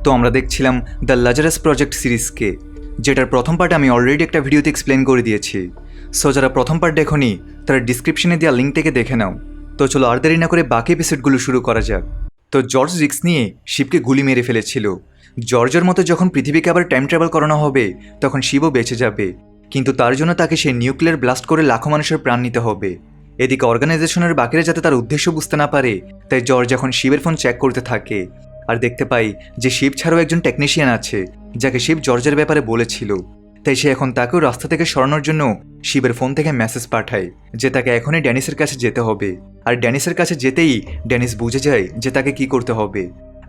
তো আমরা দেখছিলাম দ্য লাজারাস প্রজেক্ট সিরিজকে, যেটার প্রথম পার্ট আমি অলরেডি একটা ভিডিওতে এক্সপ্লেন করে দিয়েছি। সো যারা প্রথম পার্ট দেখোনি তারা ডিসক্রিপশনে দেওয়া লিঙ্ক থেকে দেখে নাও। তো চলো আর দেরি না করে বাকি এপিসোডগুলো শুরু করা যাক। তো জর্জ রিক্স নিয়ে শিবকে গুলি মেরে ফেলেছিল। জর্জের মতো যখন পৃথিবীকে আবার টাইম ট্রাভেল করানো হবে তখন শিবও বেঁচে যাবে, কিন্তু তার জন্য তাকে সেই নিউক্লিয়ার ব্লাস্ট করে লাখো মানুষের প্রাণ নিতে হবে। এদিকে অর্গানাইজেশনের বাকিরা যাতে তার উদ্দেশ্য বুঝতে না পারে, তাই জর্জ এখন শিবের ফোন চেক করতে থাকে আর দেখতে পাই যে শিব ছাড়াও একজন টেকনিশিয়ান আছে যাকে শিব জর্জের ব্যাপারে বলেছিল। তাই সে এখন তাকেও রাস্তা থেকে সরানোর জন্য শিবের ফোন থেকে মেসেজ পাঠায় যে তাকে এখনই ড্যানিসের কাছে যেতে হবে। আর ড্যানিসের কাছে যেতেই ড্যানিস বুঝে যায় যে তাকে কি করতে হবে,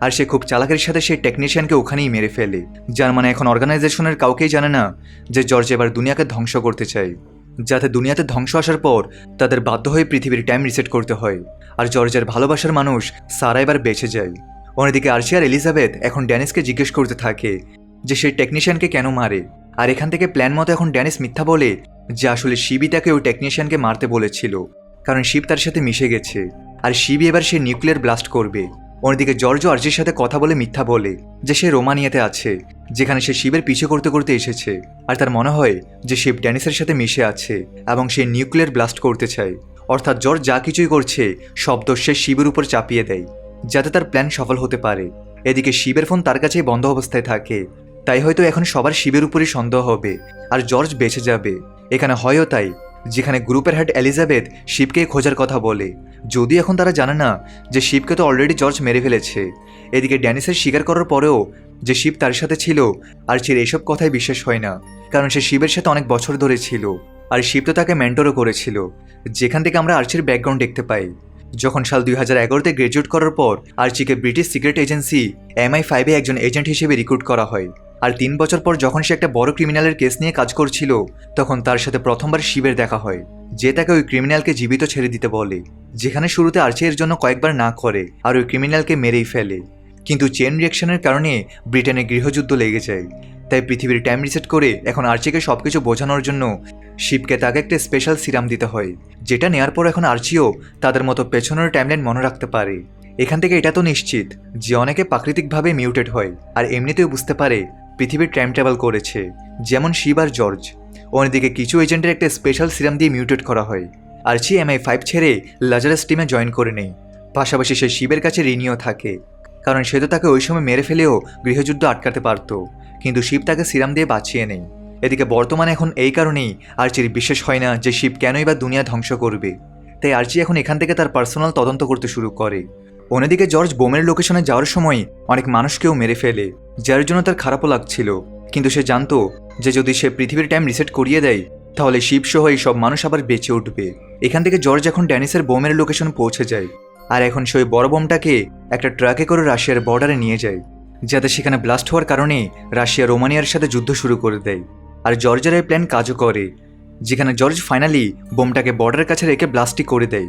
আর সে খুব চালাকের সাথে সেই টেকনিশিয়ানকে ওখানেই মেরে ফেলে। যার মানে এখন অর্গানাইজেশনের কাউকেই জানে না যে জর্জ এবার দুনিয়াকে ধ্বংস করতে চায়, যাতে দুনিয়াতে ধ্বংস আসার পর তাদের বাধ্য হয়ে পৃথিবীর টাইম রিসেট করতে হয়। আর জর্জের ভালোবাসার মানুষ সারা এবার বেঁচে যায়। অন্যদিকে আর্চি আর এলিজাবেথ এখন ড্যানিসকে জিজ্ঞেস করতে থাকে যে সেই টেকনিশিয়ানকে কেন মারে। আর এখান থেকে প্ল্যান মতো এখন ড্যানিস মিথ্যা বলে যে আসলে শিবই তাকে ওই টেকনিশিয়ানকে মারতে বলেছিল, কারণ শিব তার সাথে মিশে গেছে আর শিবই এবার সে নিউক্লিয়ার ব্লাস্ট করবে। অন্যদিকে জর্জ আর্চির সাথে কথা বলে মিথ্যা বলে যে সে রোমানিয়াতে আছে, যেখানে সে শিবের পিছু করতে করতে এসেছে আর তার মনে হয় যে শিব ড্যানিসের সাথে মিশে আছে এবং সে নিউক্লিয়ার ব্লাস্ট করতে চায়। অর্থাৎ জর্জ যা কিছুই করছে সব দোষ সে শিবের উপর চাপিয়ে দেয় যাতে তার প্ল্যান সফল হতে পারে। এদিকে শিবের ফোন তার কাছেই বন্ধ অবস্থায় থাকে, তাই হয়তো এখন সবার শিবের উপরই সন্দেহ হবে আর জর্জ বেঁচে যাবে। এখানে হয়ও তাই, যেখানে গ্রুপের হেড এলিজাবেথ শিবকে খোঁজার কথা বলে, যদি এখন তারা জানে না যে শিবকে তো অলরেডি জর্জ মেরে ফেলেছে। এদিকে ড্যানিসের স্বীকার করার পরেও যে শিব তার সাথে ছিল, আর্চির এইসব কথাই বিশ্বাস হয় না, কারণ সে শিবের সাথে অনেক বছর ধরে ছিল আর শিব তো তাকে মেন্টরও করেছিল। যেখান থেকে আমরা আর্চির ব্যাকগ্রাউন্ড দেখতে পাই, যখন সাল 2011-তে গ্রাজুয়েট করার পর আর্চিকে ব্রিটিশ সিক্রেট এজেন্সি MI5-এ একজন এজেন্ট হিসেবে রিক্রুট করা হয়। আর 3 বছর পর যখন সে একটা বড় ক্রিমিনালের কেস নিয়ে কাজ করছিল, তখন তার সাথে প্রথমবার শিবের দেখা হয়, যে তাকে ওই ক্রিমিনালকে জীবিত ছেড়ে দিতে বলে। যেখানে শুরুতে আর্চি এর জন্য কয়েকবার না করে আর ওই ক্রিমিনালকে মেরেই ফেলে, কিন্তু চেন রিয়াকশনের কারণে ব্রিটেনে গৃহযুদ্ধ লেগে যায়। তাই পৃথিবীর টাইম রিসেট করে এখন আর্চিকে সবকিছু বোঝানোর জন্য শিবকে তাকে একটা স্পেশাল সিরাম দিতে হয়, যেটা নেওয়ার পর এখন আর্চিও তাদের মতো পেছনের টাইমলাইন মনে রাখতে পারে। এখান থেকে এটা তো নিশ্চিত যে অনেকে প্রাকৃতিকভাবে মিউটেড হয় আর এমনিতেও বুঝতে পারে পৃথিবীর টাইম ট্রাভেল করেছে, যেমন শিব আর জর্জ। অন্যদিকে কিছু এজেন্টের একটা স্পেশাল সিরাম দিয়ে মিউটেড করা হয়। আর্চি MI5 ছেড়ে লাজারাস টিমে জয়েন করে নেই। পাশাপাশি সে শিবের কাছে ঋণীও থাকে, কারণ সে তো তাকে ওই সময় মেরে ফেলেও গৃহযুদ্ধ আটকাতে পারত, কিন্তু শিব তাকে সিরাম দিয়ে বাঁচিয়ে নেই। এদিকে বর্তমানে এখন এই কারণেই আর্চির বিশ্বাস হয় না যে শিব কেনই বা দুনিয়া ধ্বংস করবে। তাই আর্চি এখন এখান থেকে তার পার্সোনাল তদন্ত করতে শুরু করে। অন্যদিকে জর্জ বোমের লোকেশনে যাওয়ার সময় অনেক মানুষকেও মেরে ফেলে, যার জন্য তার খারাপও লাগছিল, কিন্তু সে জানতো যে যদি সে পৃথিবীর টাইম রিসেট করিয়ে দেয় তাহলে শিব সহ এই সব মানুষ আবার বেঁচে উঠবে। এখান থেকে জর্জ এখন ড্যানিসের বোমের লোকেশন পৌঁছে যায় আর এখন সে ওই বড় বোমটাকে একটা ট্রাকে করে রাশিয়ার বর্ডারে নিয়ে যায়, যাতে সেখানে ব্লাস্ট হওয়ার কারণে রাশিয়া রোমানিয়ার সাথে যুদ্ধ শুরু করে দেয়। আর জর্জের এই প্ল্যান কাজও করে, যেখানে জর্জ ফাইনালি বোমটাকে বর্ডারের কাছে রেখে ব্লাস্টই করে দেয়,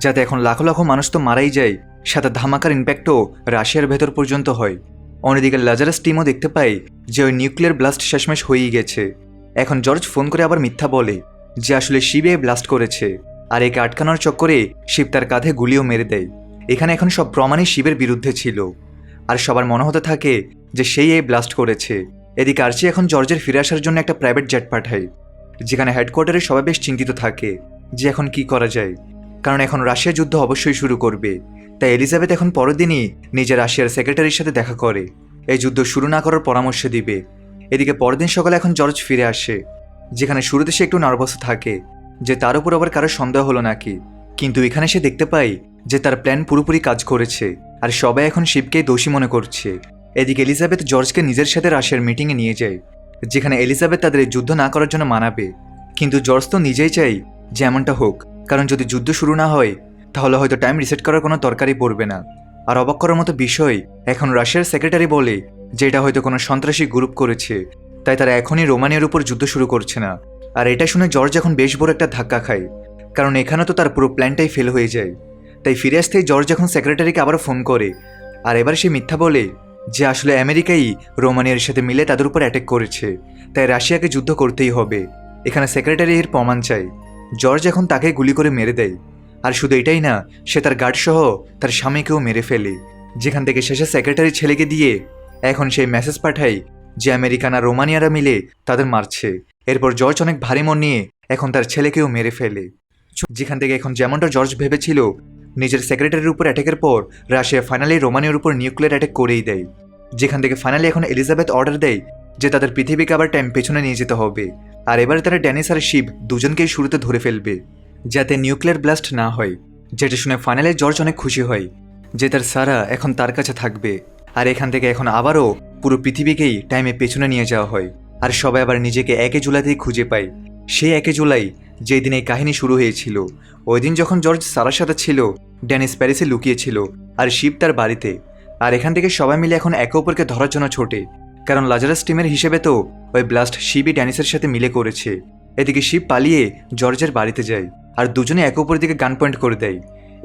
যাতে এখন লাখো লাখো মানুষ তো মারাই যায়, সাথে ধামাকার ইম্প্যাক্টও রাশিয়ার ভেতর পর্যন্ত হয়। অন্যদিকে লাজারাস টিমও দেখতে পায় যে ওই নিউক্লিয়ার ব্লাস্ট শেষমেশ হয়েই গেছে। এখন জর্জ ফোন করে আবার মিথ্যা বলে যে আসলে শিবে ব্লাস্ট করেছে, আর একে আটকানোর চক্করে শিব তার কাঁধে গুলিও মেরে দেয়। এখানে এখন সব প্রমাণই শিবের বিরুদ্ধে ছিল আর সবার মনে হতে থাকে যে সেই এই ব্লাস্ট করেছে। এদিকে আর্চি এখন জর্জের ফিরে আসার জন্য একটা প্রাইভেট জেট পাঠায়, যেখানে হেডকোয়ার্টারে সবাই বেশ চিন্তিত থাকে যে এখন কি করা যায়, কারণ এখন রাশিয়া যুদ্ধ অবশ্যই শুরু করবে। তাই এলিজাবেথ এখন পরের দিনই নিজের রাশিয়ার সেক্রেটারির সাথে দেখা করে এই যুদ্ধ শুরু না করার পরামর্শ দিবে। এদিকে পরের দিন সকালে এখন জর্জ ফিরে আসে, যেখানে শুরুতে সে একটু নার্ভাস থাকে যে তার উপর আবার কারো সন্দেহ হলো নাকি, কিন্তু এখানে সে দেখতে পায় যে তার প্ল্যান পুরোপুরি কাজ করেছে আর সবাই এখন শিবকেই দোষী মনে করছে। এদিকে এলিজাবেথ জর্জকে নিজের সাথে রাশিয়ার মিটিংয়ে নিয়ে যায়, যেখানে এলিজাবেথ তাদের যুদ্ধ না করার জন্য মানাবে, কিন্তু জর্জ তো নিজেই চাই যে এমনটা হোক, কারণ যদি যুদ্ধ শুরু না হয় তাহলে হয়তো টাইম রিসেট করার কোনো দরকারই পড়বে না। আর অবাক করার মতো বিষয়, এখন রাশিয়ার সেক্রেটারি বলে যে এটা হয়তো কোনো সন্ত্রাসী গ্রুপ করেছে, তাই তারা এখনই রোমানিয়ার উপর যুদ্ধ শুরু করছে না। আর এটা শুনে জর্জ এখন বেশ বড় একটা ধাক্কা খায়, কারণ এখানে তো তার পুরো প্ল্যানটাই ফেল হয়ে যায়। তাই ফিরে আসতেই জর্জ এখন সেক্রেটারিকে আবারও ফোন করে আর এবার সে মিথ্যা বলে যে আসলে আমেরিকাই রোমানিয়ার সাথে মিলে তাদের উপর অ্যাটাক করেছে, তাই রাশিয়াকে যুদ্ধ করতেই হবে। এখানে সেক্রেটারি এর প্রমাণ চায়। জর্জ এখন তাকে গুলি করে মেরে দেয়, আর শুধু এটাই না, সে তার গার্ড সহ তার স্বামীকেও মেরে ফেলে। যেখান থেকে শেষে সেক্রেটারি ছেলেকে দিয়ে এখন সেই মেসেজ পাঠায় যে আমেরিকান আর রোমানিয়ারা মিলে তাদের মারছে। এরপর জর্জ অনেক ভারী মন নিয়ে এখন তার ছেলেকেও মেরে ফেলে। যেখান থেকে এখন যেমনটা জর্জ ভেবেছিল, নিজের সেক্রেটারির উপর অ্যাটাকের পর রাশিয়া ফাইনালি রোমানিয়ার উপর নিউক্লিয়ার অ্যাটাক করেই দেয়। যেখান থেকে ফাইনালি এখন এলিজাবেথ অর্ডার দেয় যে তাদের পৃথিবীকে আবার টাইম পেছনে নিয়ে যেতে হবে, আর এবারে তারা ড্যানিস আর শিব দুজনকেই শুরুতে ধরে ফেলবে যাতে নিউক্লিয়ার ব্লাস্ট না হয়। যেটা শুনে ফাইনালি জর্জ অনেক খুশি হয় যে তার সারা এখন তার কাছে থাকবে। আর এখান থেকে এখন আবারও পুরো পৃথিবীকেই টাইমে পেছনে নিয়ে যাওয়া হয়, আর সবাই আবার নিজেকে 1 জুলাইতেই খুঁজে পায়। সেই 1 জুলাই যেই দিন এই কাহিনী শুরু হয়েছিল। ওই দিন যখন জর্জ সারার সাথে ছিল, ড্যানিস প্যারিসে লুকিয়েছিল আর শিব তার বাড়িতে। আর এখান থেকে সবাই মিলে এখন একে অপরকে ধরার জন্য ছোটে, কারণ লাজারাস টিমের হিসেবে তো ওই ব্লাস্ট শিবই ড্যানিসের সাথে মিলে করেছে। এদিকে শিব পালিয়ে জর্জের বাড়িতে যায় আর দুজনে একে অপরের দিকে গান পয়েন্ট করে দেয়।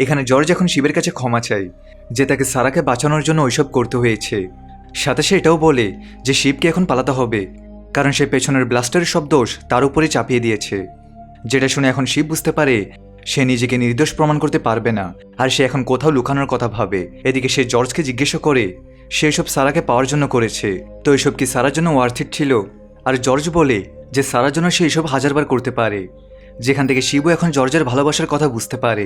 এখানে জর্জ এখন শিবের কাছে ক্ষমা চায় যে তাকে সারাকে বাঁচানোর জন্য ওইসব করতে হয়েছে। সাথে সে এটাও বলে যে শিবকে এখন পালাতে হবে, কারণ সে পেছনের ব্লাস্টারের সব দোষ তার উপরে চাপিয়ে দিয়েছে। যেটা শুনে এখন শিব বুঝতে পারে সে নিজেকে নির্দোষ প্রমাণ করতে পারবে না, আর সে এখন কোথাও লুকানোর কথা ভাবে। এদিকে সে জর্জকে জিজ্ঞেস করে সে এসব সারাকে পাওয়ার জন্য করেছে, তো এসব কি সারার জন্য ওয়ার্থ ইট ছিল? আর জর্জ বলে যে সারার জন্য সে এসব হাজারবার করতে পারে। যেখান থেকে শিবও এখন জর্জের ভালোবাসার কথা বুঝতে পারে,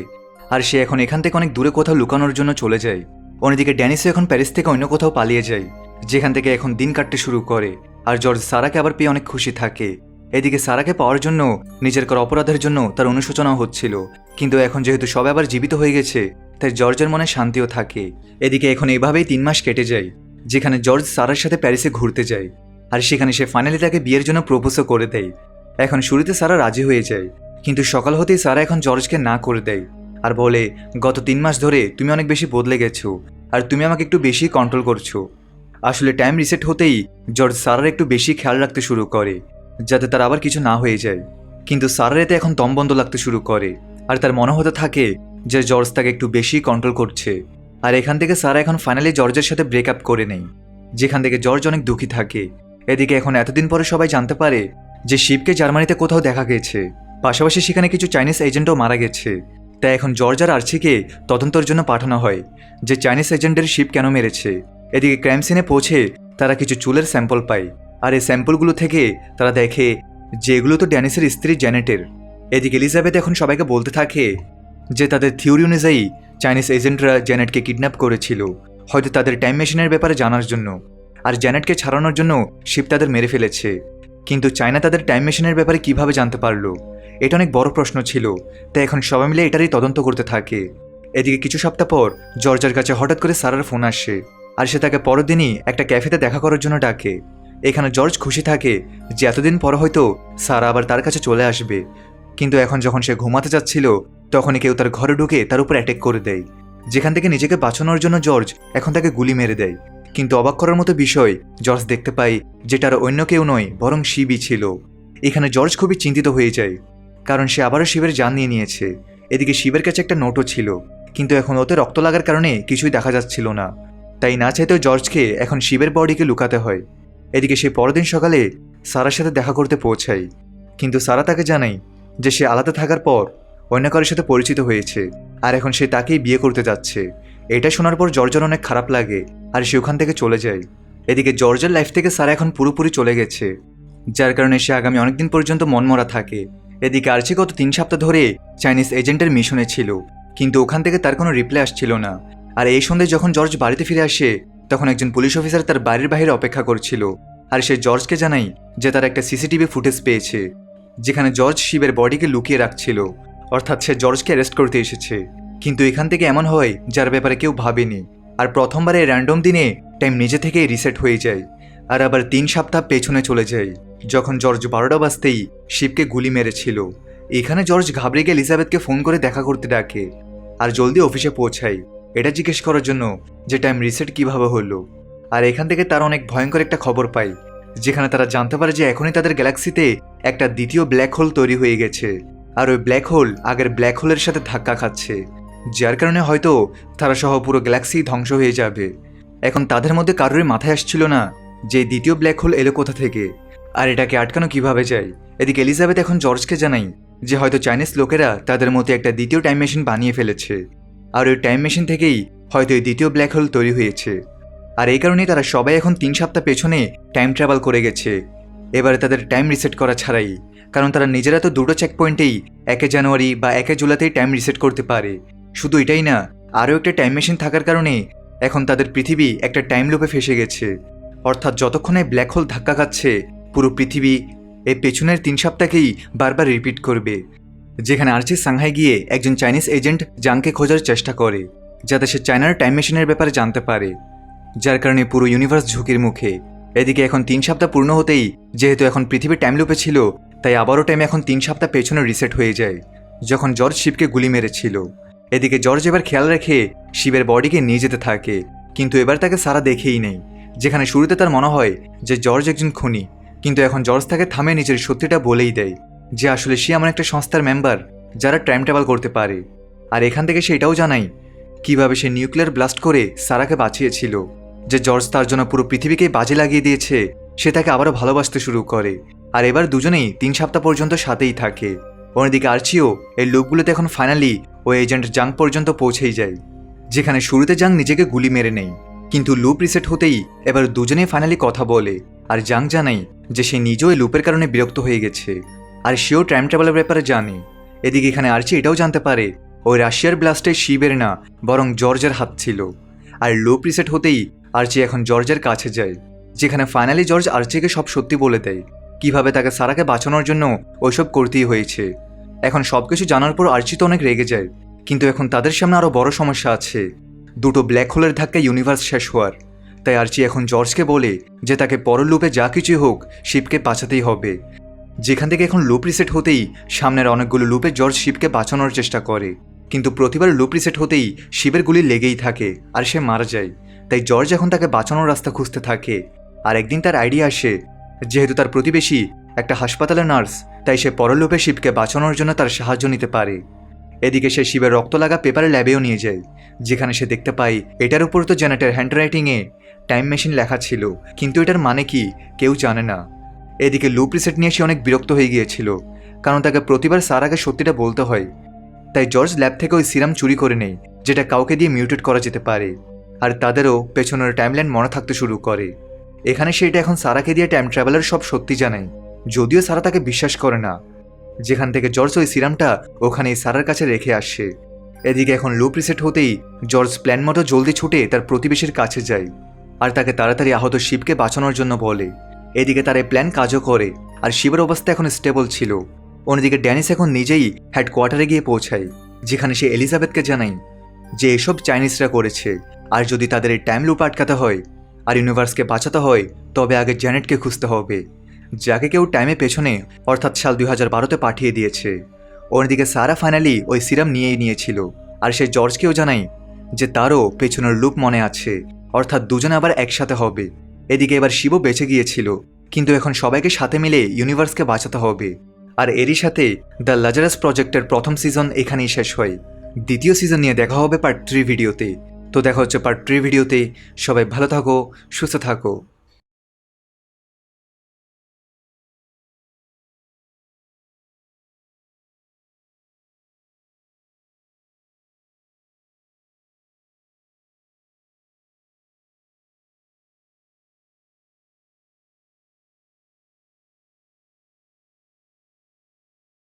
আর সে এখন এখান থেকে অনেক দূরে কোথাও লুকানোর জন্য চলে যায়। অন্যদিকে ড্যানিসও এখন প্যারিস থেকে অন্য কোথাও পালিয়ে যায়, যেখান থেকে এখন দিন কাটতে শুরু করে। আর জর্জ সারাকে আবার পেয়ে অনেক খুশি থাকে। এদিকে সারাকে পাওয়ার জন্য নিজের করা অপরাধের জন্য তার অনুশোচনাও হচ্ছিল, কিন্তু এখন যেহেতু সবাই আবার জীবিত হয়ে গেছে তাই জর্জের মনে শান্তিও থাকে। এদিকে এখন এইভাবেই 3 মাস কেটে যায়, যেখানে জর্জ সারার সাথে প্যারিসে ঘুরতে যায়, আর সেখানে সে ফাইনালি তাকে বিয়ের জন্য প্রপোজও করে দেয়। এখন শুরুতে সারা রাজি হয়ে যায়, কিন্তু সকাল হতেই সারা এখন জর্জকে না করে দেয় আর বলে গত 3 মাস ধরে তুমি অনেক বেশি বদলে গেছো, আর তুমি আমাকে একটু বেশি কন্ট্রোল করছো। আসলে টাইম রিসেট হতেই জর্জ সারার একটু বেশি খেয়াল রাখতে শুরু করে যাতে তার আবার কিছু না হয়ে যায়। কিন্তু সারার এতে এখন দম বন্ধ লাগতে শুরু করে, আর তার মনে হতে থাকে যে জর্জ তাকে একটু বেশি কন্ট্রোল করছে। আর এখান থেকে সারা এখন ফাইনালি জর্জের সাথে ব্রেকআপ করে নেয়, যেখান থেকে জর্জ অনেক দুঃখী থাকে। এদিকে এখন এতদিন পরে সবাই জানতে পারে যে শিবকে জার্মানিতে কোথাও দেখা গেছে, পাশাপাশি সেখানে কিছু চাইনিজ এজেন্টও মারা গেছে। তাই এখন জর্জ আর আর্চিকে তদন্তের জন্য পাঠানো হয় যে চাইনিজ এজেন্টের শিব কেন মেরেছে। এদিকে ক্রাইম সিনে পৌঁছে তারা কিছু চুলের স্যাম্পল পায়, আর এই স্যাম্পলগুলো থেকে তারা দেখে যে এগুলো তো ড্যানিসের স্ত্রী জ্যানেটের। এদিকে এলিজাবেথ এখন সবাইকে বলতে থাকে যে তাদের থিওরি অনুযায়ী চাইনিজ এজেন্টরা জ্যানেটকে কিডন্যাপ করেছিল, হয়তো তাদের টাইম মেশিনের ব্যাপারে জানার জন্য, আর জ্যানেটকে ছাড়ানোর জন্য শিব তাদের মেরে ফেলেছে। কিন্তু চায়না তাদের টাইম মেশিনের ব্যাপারে কিভাবে জানতে পারলো, এটা অনেক বড় প্রশ্ন ছিল। তাই এখন সবাই মিলে এটারই তদন্ত করতে থাকে। এদিকে কিছু সপ্তাহ পর জর্জের কাছে হঠাৎ করে সারার ফোন আসে, আর সে তাকে পরের দিনই একটা ক্যাফেতে দেখা করার জন্য ডাকে। এখানে জর্জ খুশি থাকে যে এতদিন পর হয়তো সারা আবার তার কাছে চলে আসবে। কিন্তু এখন যখন সে ঘুমাতে যাচ্ছিল তখনই কেউ তার ঘরে ঢুকে তার উপর অ্যাটাক করে দেয়, যেখান থেকে নিজেকে বাঁচানোর জন্য জর্জ এখন তাকে গুলি মেরে দেয়। কিন্তু অবাক করার মতো বিষয়, জর্জ দেখতে পায় যেটার অন্য কেউ নয় বরং শিবই ছিল। এখানে জর্জ খুবই চিন্তিত হয়ে যায়, কারণ সে আবারও শিবের জান নিয়ে নিয়েছে। এদিকে শিবের কাছে একটা নোটও ছিল, কিন্তু এখন ওতে রক্ত লাগার কারণে কিছুই দেখা যাচ্ছিল না। তাই না চাইতেও জর্জকে এখন শিবের বডিকে লুকাতে হয়। এদিকে সে পরদিন সকালে সারার সাথে দেখা করতে পৌঁছায়, কিন্তু সারা তাকে জানায় যে সে আলাদা থাকার পর অন্য কারোর সাথে পরিচিত হয়েছে, আর এখন সে তাকেই বিয়ে করতে যাচ্ছে। এটা শোনার পর জর্জের অনেক খারাপ লাগে, আর সে ওখান থেকে চলে যায়। এদিকে জর্জের লাইফ থেকে সারা এখন পুরোপুরি চলে গেছে, যার কারণে সে আগামী অনেকদিন পর্যন্ত মনমরা থাকে। এদিকে আর্চি গত 3 সপ্তাহ ধরে চাইনিজ এজেন্টের মিশনে ছিল, কিন্তু ওখান থেকে তার কোনো রিপ্লাই আসছিল না। আর এই সন্ধ্যায় যখন জর্জ বাড়িতে ফিরে আসে তখন একজন পুলিশ অফিসার তার বাড়ির বাইরে অপেক্ষা করছিল, আর সে জর্জকে জানায় যে তার একটা সিসিটিভি ফুটেজ পেয়েছে যেখানে জর্জ শিবের বডিকে লুকিয়ে রাখছিল, অর্থাৎ সে জর্জকে অ্যারেস্ট করতে এসেছে। কিন্তু এখান থেকে এমন হয় যার ব্যাপারে কেউ ভাবেনি, আর প্রথমবারে র্যান্ডম দিনে টাইম নিজে থেকেই রিসেট হয়ে যায়, আর আবার 3 সপ্তাহ পেছনে চলে যায় যখন জর্জ 12টা বাজতেই শিবকে গুলি মেরেছিল। এখানে জর্জ ঘাবড়ে গিয়ে এলিজাবেথকে ফোন করে দেখা করতে ডাকে, আর জলদি অফিসে পৌঁছায় এটা জিজ্ঞেস করার জন্য যে টাইম রিসেট কিভাবে হলো। আর এখান থেকে তারা অনেক ভয়ঙ্কর একটা খবর পায়, যেখানে তারা জানতে পারে যে এখনই তাদের গ্যালাক্সিতে একটা দ্বিতীয় ব্ল্যাক হোল তৈরি হয়ে গেছে, আর ওই ব্ল্যাক হোল আগের ব্ল্যাক হোলের সাথে ধাক্কা খাচ্ছে, যার কারণে হয়তো তারা সহ পুরো গ্যালাক্সি ধ্বংস হয়ে যাবে। এখন তাদের মধ্যে কারোরই মাথায় আসছিল না যে দ্বিতীয় ব্ল্যাক হোল এলো কোথা থেকে, আর এটাকে আটকানো কিভাবে যায়। এদিকে এলিজাবেথ এখন জর্জকে জানায় যে হয়তো চাইনিজ লোকেরা তাদের মধ্যে একটা দ্বিতীয় টাইম মেশিন বানিয়ে ফেলেছে, আর ওই টাইম মেশিন থেকেই হয়তো এই দ্বিতীয় ব্ল্যাক হোল তৈরি হয়েছে। আর এই কারণেই তারা সবাই এখন 3 সপ্তাহ পেছনে টাইম ট্রাভেল করে গেছে, এবারে তাদের টাইম রিসেট করা ছাড়াই। কারণ তারা নিজেরা তো দুটো চেক পয়েন্টেই 1 জানুয়ারি বা 1 জুলাইতেই টাইম রিসেট করতে পারে। শুধু এটাই না, আরও একটা টাইম মেশিন থাকার কারণে এখন তাদের পৃথিবী একটা টাইম লুপে ফেসে গেছে। অর্থাৎ যতক্ষণে ব্ল্যাক হোল ধাক্কা খাচ্ছে, পুরো পৃথিবী এই পেছনের 3 সপ্তাহকেই বারবার রিপিট করবে। যেখানে আর্চি সাংহাই গিয়ে একজন চাইনিজ এজেন্ট জাংকে খোঁজার চেষ্টা করে, যাতে সে চায়নার টাইম মেশিনের ব্যাপারে জানতে পারে, যার কারণে পুরো ইউনিভার্স ঝুঁকির মুখে। এদিকে এখন 3 সপ্তাহ পূর্ণ হতেই, যেহেতু এখন পৃথিবী টাইম লুপে ছিল, তাই আবারও টাইম এখন 3 সপ্তাহ পেছনে রিসেট হয়ে যায়, যখন জর্জ শিবকে গুলি মেরেছিল। এদিকে জর্জ এবার খেয়াল রেখে শিবের বডিকে নিয়ে যেতে থাকে, কিন্তু এবার তাকে সারা দেখেই নেই। যেখানে শুরুতে তার মনে হয় যে জর্জ একজন খুনি, কিন্তু এখন জর্জ তাকে থামে নিজের সত্যিটা বলেই দেয় যে আসলে সে এমন একটা সংস্থার মেম্বার যারা টাইম ট্রাভেল করতে পারে। আর এখান থেকে সে এটাও জানায় কিভাবে সে নিউক্লিয়ার ব্লাস্ট করে সারাকে বাঁচিয়েছিল, যে জর্জ তার জন্য পুরো পৃথিবীকে বাজে লাগিয়ে দিয়েছে। সে তাকে আবারও ভালোবাসতে শুরু করে, আর এবার দুজনেই 3 সপ্তাহ পর্যন্ত সাথেই থাকে। অন্যদিকে আর্চিও এই লুপগুলোতে এখন ফাইনালি ওই এজেন্ট জাং পর্যন্ত পৌঁছেই যায়, যেখানে শুরুতে জাং নিজেকে গুলি মেরে নেয়, কিন্তু লুপ রিসেট হতেই এবার দুজনেই ফাইনালি কথা বলে। আর জাং জানায় যে সে নিজেও এই লুপের কারণে বিরক্ত হয়ে গেছে, আর সেও টাইম ট্রাভেলের ব্যাপারে জানে। এদিকে এখানে আর্চি এটাও জানতে পারে ওই রাশিয়ার ব্লাস্টে শিবের না, বরং জর্জের হাত ছিল। আর লুপ রিসেট হতেই আর্চি এখন জর্জের কাছে যায়, যেখানে ফাইনালি জর্জ আর্চিকে সব সত্যি বলে দেয়, কিভাবে তাকে সারাকে বাঁচানোর জন্য ওইসব করতেই হয়েছে। এখন সবকিছু জানার পর আর্চি তো অনেক রেগে যায়, কিন্তু এখন তাদের সামনে আরও বড় সমস্যা আছে, দুটো ব্ল্যাক হোলের ধাক্কায় ইউনিভার্স শেষ হওয়ার। তাই আর্চি এখন জর্জকে বলে যে তাকে পরের লুপে যা কিছুই হোক শিবকে বাঁচাতেই হবে। যেখান থেকে এখন লুপ রিসেট হতেই সামনের অনেকগুলো লুপে জর্জ শিবকে বাঁচানোর চেষ্টা করে, কিন্তু প্রতিবার লুপ রিসেট হতেই শিবের গুলি লেগেই থাকে আর সে মারা যায়। তাই জর্জ এখন তাকে বাঁচানোর রাস্তা খুঁজতে থাকে। আর একদিন তার আইডিয়া আসে, যেহেতু তার প্রতিবেশী একটা হাসপাতালের নার্স, তাই সে পরের লুপে শিবকে বাঁচানোর জন্য তার সাহায্য নিতে পারে। এদিকে সে শিবের রক্ত লাগা পেপারে ল্যাবেও নিয়ে যায়, যেখানে সে দেখতে পায় এটার উপর তো জেনেটের হ্যান্ডরাইটিংয়ে টাইম মেশিন লেখা ছিল, কিন্তু এটার মানে কি কেউ জানে না। এদিকে লুপ রিসেট নিয়ে সে অনেক বিরক্ত হয়ে গিয়েছিল, কারণ তাকে প্রতিবার সারাকে সত্যিটা বলতে হয়। তাই জর্জ ল্যাব থেকে ওই সিরাম চুরি করে নেয়, যেটা কাউকে দিয়ে মিউটেট করা যেতে পারে, আর তাদেরও পেছনের টাইমলাইন মনে থাকতে শুরু করে। এখানে সে এটা এখন সারাকে দিয়ে টাইম ট্রাভেলের সব সত্যি জানায়, যদিও সারা তাকে বিশ্বাস করে না। যেখান থেকে জর্জ ওই সিরামটা ওখানেই সারার কাছে রেখে আসে। এদিকে এখন লুপ রিসেট হতেই জর্জ প্ল্যান মতো জলদি ছুটে তার প্রতিবেশীর কাছে যায়, আর তাকে তাড়াতাড়ি আহত শিবকে বাঁচানোর জন্য বলে। এদিকে তার এই প্ল্যান কাজও করে, আর শিবের অবস্থা এখন স্টেবল ছিল। অন্যদিকে ড্যানিস এখন নিজেই হেডকোয়ার্টারে গিয়ে পৌঁছায়, যেখানে সে এলিজাবেথকে জানায় যে এসব চাইনিজরা করেছে, আর যদি তাদের এই টাইম লুপ আটকাতে হয় আর ইউনিভার্সকে বাঁচাতে হয়, তবে আগে জ্যানেটকে খুঁজতে হবে, যাকে কেউ টাইমে পেছনে অর্থাৎ সাল 2012-তে পাঠিয়ে দিয়েছে। অন্যদিকে সারা ফাইনালি ওই সিরাম নিয়েই নিয়েছিল, আর সে জর্জকেও জানায় যে তারও পেছনের লুপ মনে আছে, অর্থাৎ দুজনে আবার একসাথে হবে। এদিকে এবার শিবও বেঁচে গিয়েছিল, কিন্তু এখন সবাইকে সাথে মিলে ইউনিভার্সকে বাঁচাতে হবে। আর এরই সাথে দ্য লাজারাস প্রজেক্টের প্রথম সিজন এখানেই শেষ হয়। দ্বিতীয় সিজন নিয়ে দেখা হবে পার্ট 3 ভিডিওতে। তো দেখা হচ্ছে পার্ট 3 ভিডিওতে। সবাই ভালো থাকো, সুস্থ থাকো।